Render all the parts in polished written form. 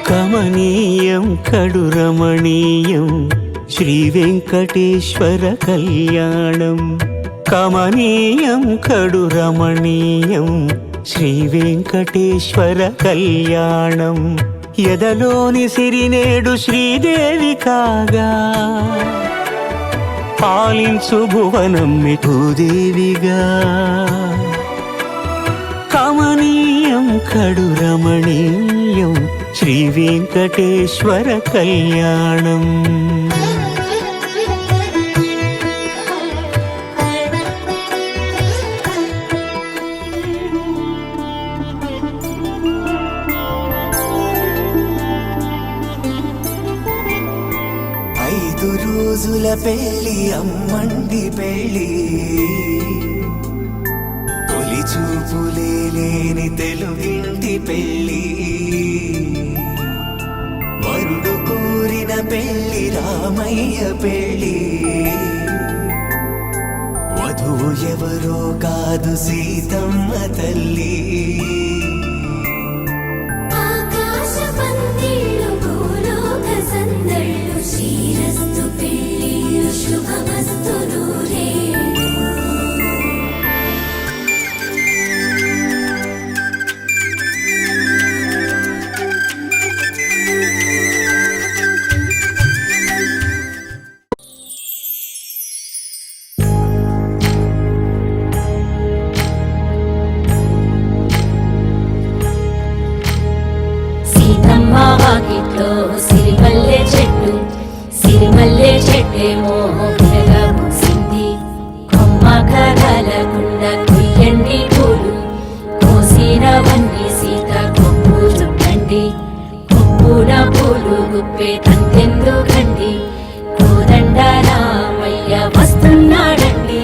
కమనీయం కడురమణీయం శ్రీ వెంకటేశ్వర కళ్యాణం. కమనీయం కడురమణీయం శ్రీ వెంకటేశ్వర కళ్యాణం. ఎదలోని సిరినేడు శ్రీదేవి కాగా పాలించు భువనం భూదేవిగా. కమనీయం కడురమణీయం శ్రీ వెంకటేశ్వర కళ్యాణం. 5 రోజుల పెళ్లి అమ్మండి పెళ్లి, తొలి చూపులే లేని తెలుగింటి పెళ్లి. వరుడు కోరిన పెళ్లి రామయ్య పెళ్లి, వధువు ఎవరో కాదు సీతమ్మ తల్లి. వాకిట్లో సిరిమల్లె చెట్టు, సిరిమల్లె చెట్టేమో పిల్లగా పూసింది. కొమ్మ కదలకుండా కొయ్యండి పూలు, కోసినవన్నీ సీత కొప్పు చుట్టండి. కొప్పున పూలు గుప్పే తంతెందుకండి, కోదండ రామయ్య వస్తున్నాడండి.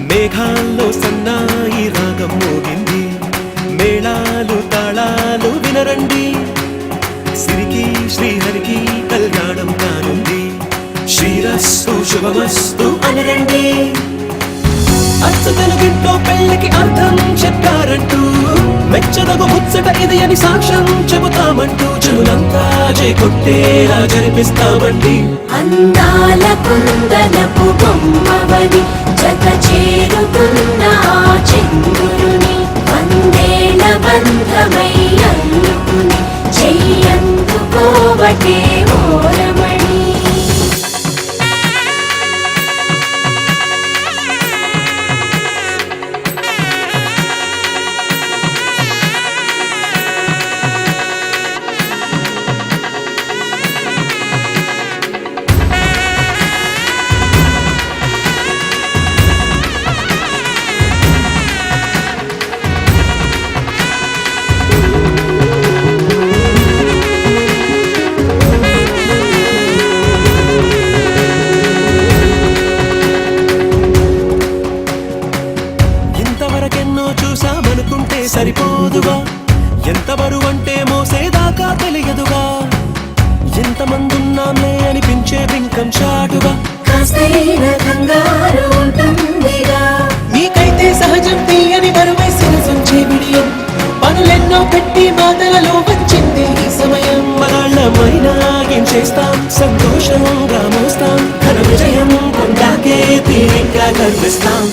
మేఘాల్లో సన్నాయి రాగం మోగింది, మేళాలు తాళాలు వినరండి. సిరికి శ్రీహరికి కళ్యాణం కానుంది, శ్రీరస్తు శుభమస్తు అనరండి. అచ్చ తెలుగింట్లో పెళ్లికి అర్థం చెప్పారంటూ, మెచ్చదగు ముచ్చట ఇది అని సాక్ష్యం చెబుతామంటూ, చెవులంతా చేకొట్టేలా జరిపిస్తామండి. అందాల కుందనపు బొమ్మవని జత చేరుతున్న చంద్రుని, వందేల బంధమై అల్లుకుని చెయ్యందుకోవటే ఓరమణి. చూసామనుకుంటే సరిపోదుగా, ఎంత బరువంటే మోసేదాకా తెలియదుగా. ఎంతమందున్నాంలే అనిపించే బింకం చాటుగా, మీకైతే సహజం తీయని బరువై సిరసంచే విడియం. పనులెన్నో పెట్టి మాటలలో వచ్చింది ఈ సమయం. మనాళ్ళమైనా ఏం చేస్తాం, సంతోషంగా మోస్తాం. ఘన విజయం పొందాకే తీరిగ్గా కనిపిస్తాం.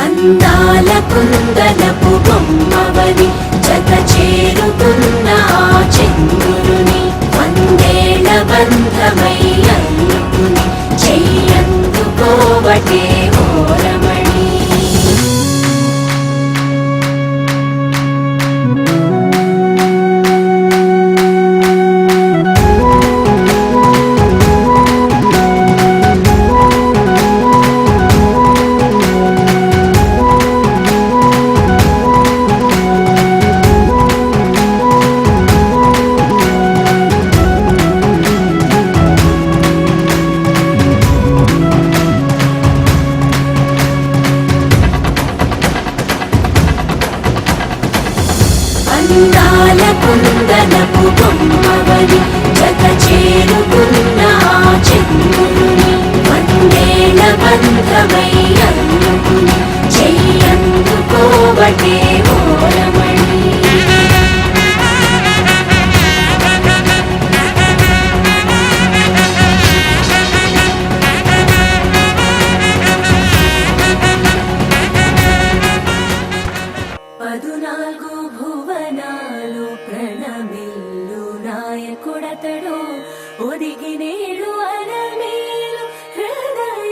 అందాల కుందనపు బొమ్మవని జత చేరుతున్న చంద్రుని, వందేళ్ల బంధమై అల్లుకుని చెయ్యందుకోవటే ఓరమణి. అందాల కుందనపు బొమ్మవని జత చేరుతున్న ఆ చంద్రుని వందేళ్ల బంధమై అందుకుని చెయ్యందుకోవటే ఓరమణి పదునాలుగు భువనాలు ప్రణమిల్లు నాయకుడతడు ఒదిగి నేడు అరమేలు హృదయమైనాడు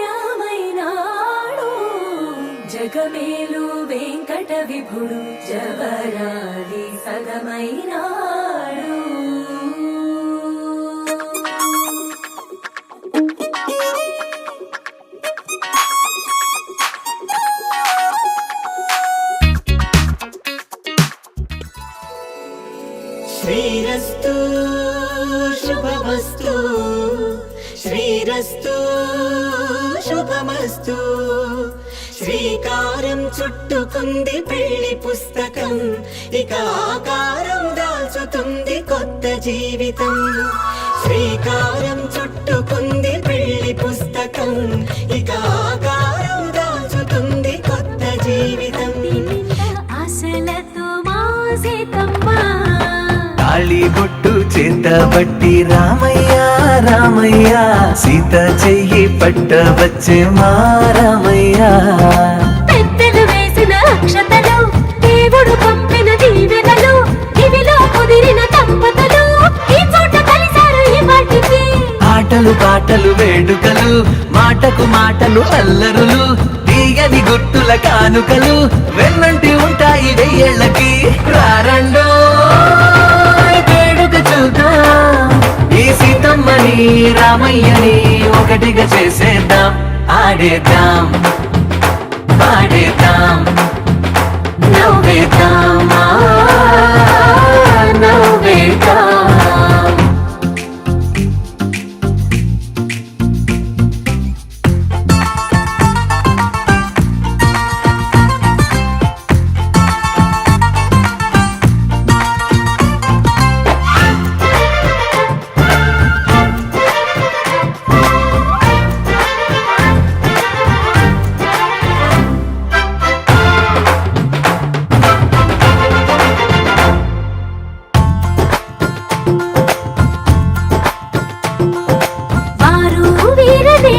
జగమేలు వెంకట విభుడు జవరాలి సగమైనాడు శ్రీరస్తు శుభమస్తు శ్రీరస్తు శుభమస్తు శ్రీకారం చుట్టుకుంది పెళ్లి పుస్తకం ఇక ఆకారం దాల్చుతుంది కొత్త జీవితం శ్రీకారం చుట్టుకుంది పెళ్లి పుస్తకం ఇక ఆకారం దాల్చుతుంది కొత్త జీవితం ఆశలతో మాసేతమ్మా తాళి బొట్టు చేతబట్టి రామయ్య రామయ్య సీత చెయ్యి పట్టవచ్చే మా రామయ్య పెద్దలు వేసిన అక్షతలు దేవుడు పంపిన దీవెనలు ఇవిలో కుదిరిన దంపతులు ఈ చోట కలిసారు ఈ వాటికి ఆటలు పాటలు వేడుకలు మాటకు మాటలు అల్లరులు తీయని గుర్తుల కానుకలు వెన్నంటి ఉంటాయి వెయ్యేళ్ళకి రారండో వేడుక చూద్దాం ఈ సీతమ్మని రామయ్యని ఒకటిగా చేసేద్దాం ఆడేద్దాం పాడేద్దాం నవ్వేద్దాం నవ్వేద్దాం వారు వీరనే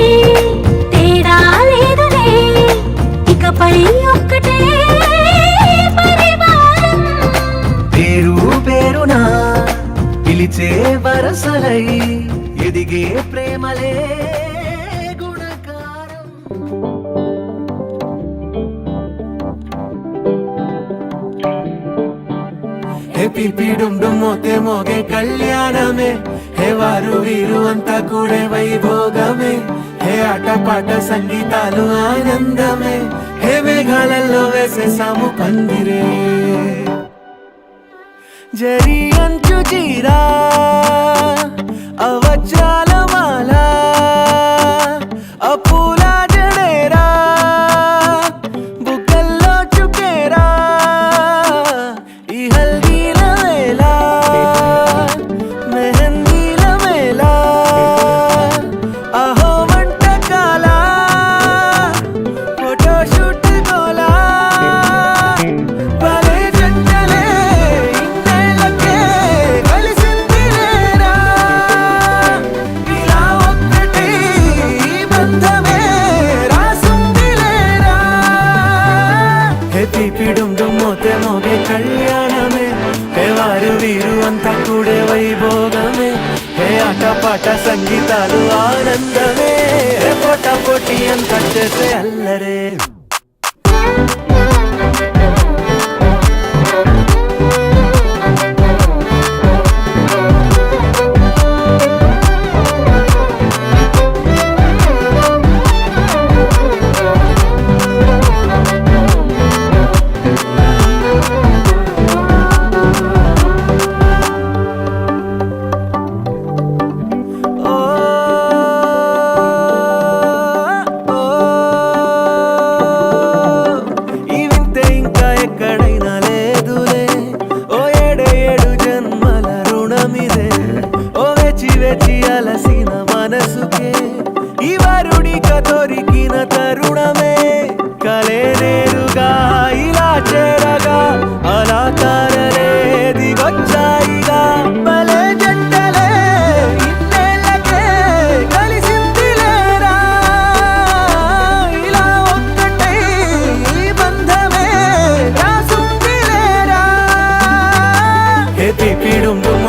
తేడా లేదులే ఇకపై ఒక్కటే పరివారం పేరు పేరునా పిలిచే వరసలై ఎదిగే ప్రేమలే గుణకారం పీపీడుం మోతే మోగే కళ్యాణమే హే వారు వీరు అంతా కూడే వైభోగమే హే ఆటపాట సంగీతాలు ఆనందమే హే మేఘాలలో వేసేసాము పందిరే జరి అంచు చీరా అవజ్రాల మాల అపూల జడేరా బుగ్గల్లో చుకేరా ఈ హల్దీల వేళ మెహందీల మేళ అహో వంటకాల ఫోటోషూట్ గోలా భలే జంటలే ఇన్నేళ్ళకే కలిసింది లేరా ఇలా ఒక్కటి ఈ బంధమే రాసుంది లేరా హే పీపిడుం మోతే మోగే కళ్యాణమే హే వారు వీరు అంతా కూడే వైభోగమే హే ఆటపాట సంగీతాలు ఆనందమే హే పోటా పోటీ అంతా చేసే అల్లరే ఓ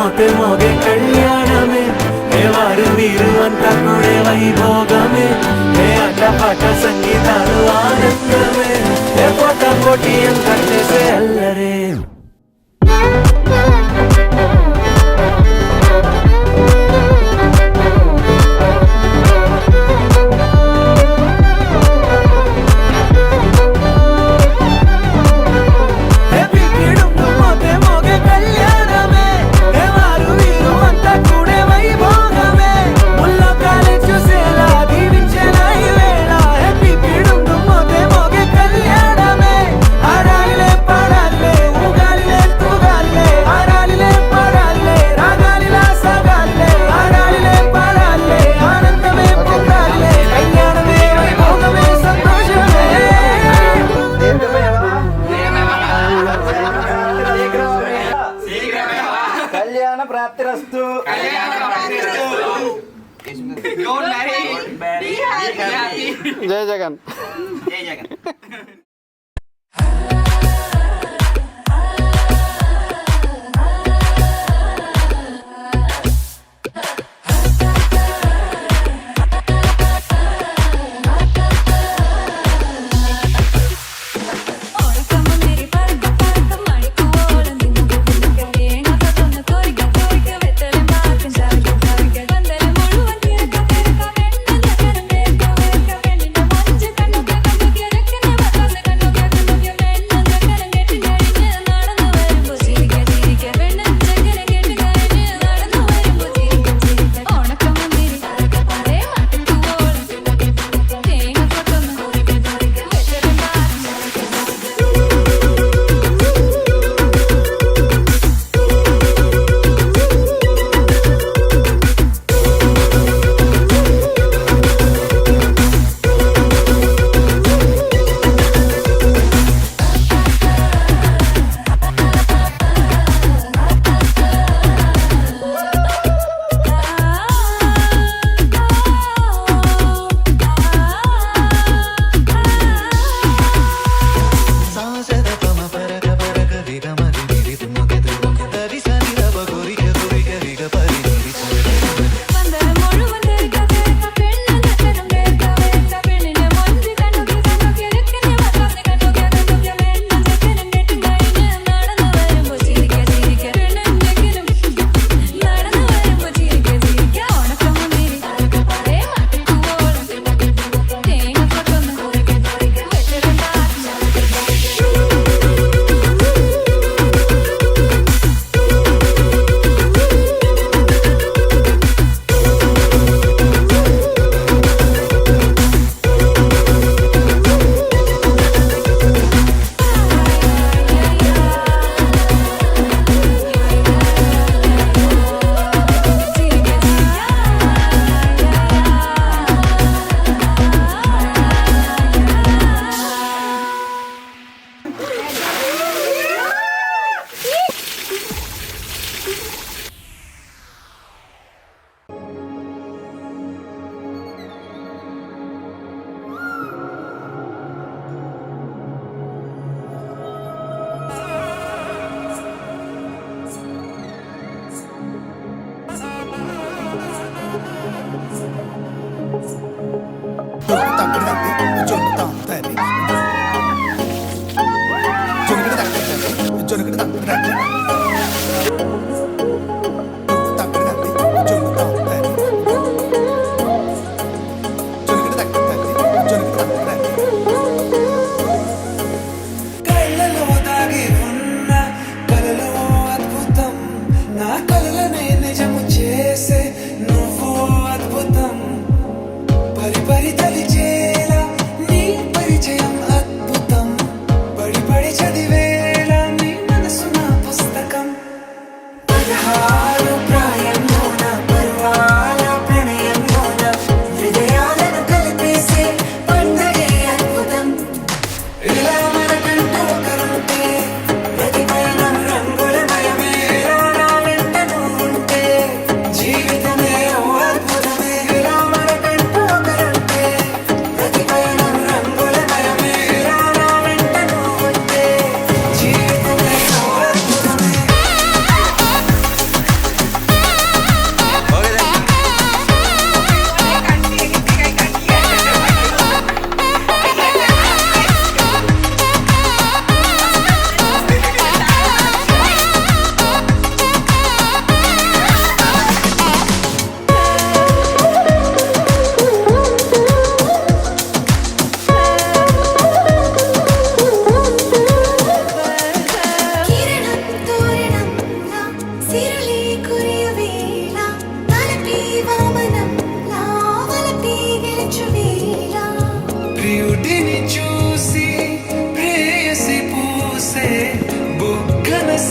మోతే మోగే కళ్యాణమే ఏ వారు వీరు అంతా కూడా వైభోగమే ఏ అడ్డపాట సంగీతాలు ఆనందమే ఏ పోట పోటీ అంతా చేసే అల్లరే కళ్యాణ ప్రాప్తిరస్తు. జై జగన్.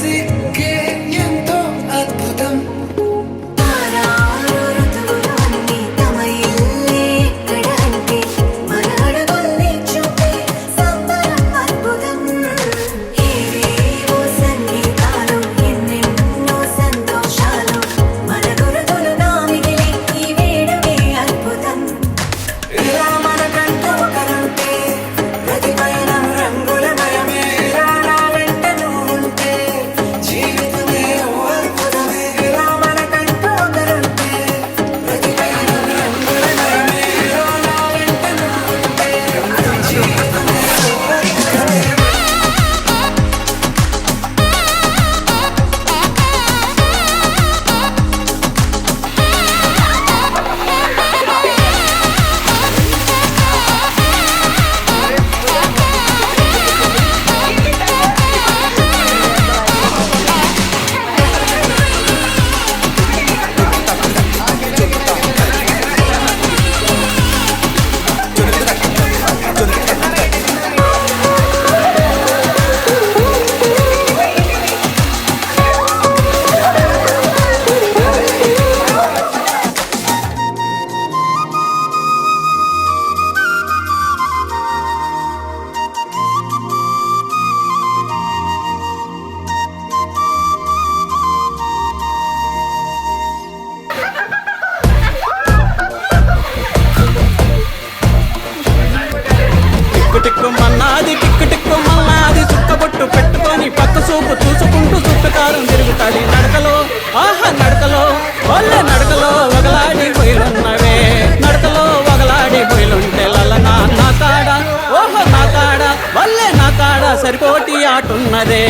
సిగ్గే ఎంతో అద్భుతం తారారు ఋతువులు అన్నీ తమ ఇల్లే ఎక్కడంటే మన అడుగుల్ని చూపే సంబరం అద్భుతం ఏవేవో సంగీతాలు ఎన్నెన్నో సంతోషాలు మన గురుతులు నా మిగిలి ఈ వేడుకే అద్భుతం ఇలా మనకంటూ ఒకరుంటే ప్రతి పయనం రంగులమయమే ఇలా నా వెంట నువ్వుంటే జీవితమే ఓ అద్భుతమే ఇలా మనకంటూ ఒకరుంటే ప్రతి పయనం రంగులమయమే ఇలా నా వెంట నువ్వుంటే జీవితమే ఓ అద్భుతమే టిక్కు టిక్కు మన్నాది చుక్కబొట్టు పెట్టుకొని పక్క చూపు చూసుకుంటూ చుట్టకారం తిరుగుతాది నడకలో ఆహా నడకలో ఒళ్ళే నడకలో వగలాడి పొయ్యిలున్నవే నడకలో వగలాడి పొయ్యిలుంటే లలనా నా కాడ ఓహో నా కాడ వల్లే నా కాడ సరిపోటి ఆటున్నదే